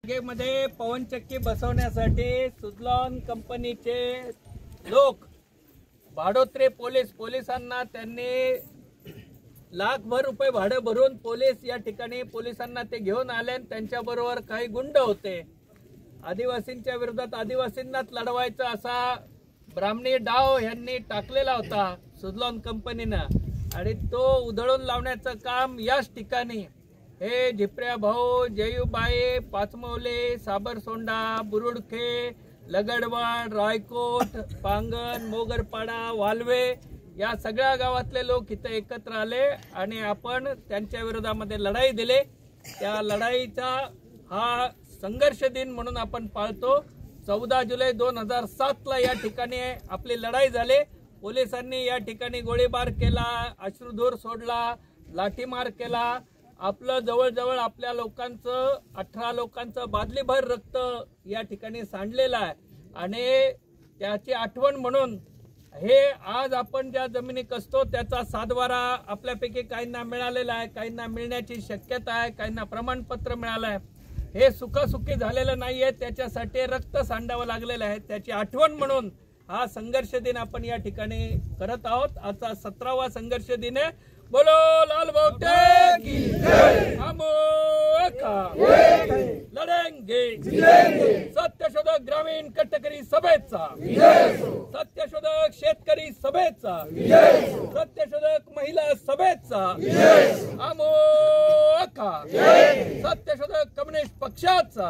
मध्ये पवनचक्की बसवण्यासाठी सुझलॉन कंपनीचे लोक भाडोत्रे पोलिसांना त्यांनी लाखभर रुपये भाडं भरून पोलीस या ठिकाणी पोलिसांना ते घेऊन आले आणि त्यांच्याबरोबर काही गुंड होते। आदिवासींच्या विरोधात आदिवासींनाच लढवायचा असा ब्राह्मणी डाव यांनी टाकलेला होता सुझलॉन कंपनीनं आणि तो उधळून लावण्याचं काम याच ठिकाणी हे झिपऱ्या भाऊ, जयूबाई, पाचमौले, साबरसोंडा, बुरुडखे, लगडवाड, रायकोट, पांगण, मोगरपाडा, वालवे या सगळ्या गावातले लोक इथे एकत्र आले आणि आपण त्यांच्या विरोधामध्ये लढाई दिली। त्या लढाईचा हा संघर्ष दिन म्हणून आपण पाळतो। 14 जुलै 2007 ला या ठिकाणी आपली लढाई झाली। पोलिसांनी या ठिकाणी गोळीबार केला, अश्रुधूर सोडला, लाठीमार केला। आपलं जवळजवळ आपल्या लोकांचं 18 लोकांचं बादलीभर रक्त या ठिकाणी सांडलेलं आहे आणि त्याची आठवण म्हणून हे आज आपण ज्या जमिनी कसतो त्याचा सातबारा आपल्यापैकी काहींना मिळालेला आहे, काहींना मिळण्याची शक्यता आहे, काहींना प्रमाणपत्र मिळालं आहे। हे सुखसुखी झालेलं नाहीये, त्याच्यासाठी रक्त सांडावं लागलेलं आहे। त्याची आठवण म्हणून हा संघर्ष दिन आपण या ठिकाणी करत आहोत। आजचा 17वा संघर्ष दिन आहे। बोलो लाल बहादुर की जय। हम लढेंगे, सत्यशोधक ग्रामीण कटकरी सभेचा, सत्यशोधक शेतकरी सभेचा, सत्यशोधक महिला सभेचा, हम सत्यशोधक कम्युनिस्ट पक्षाचा।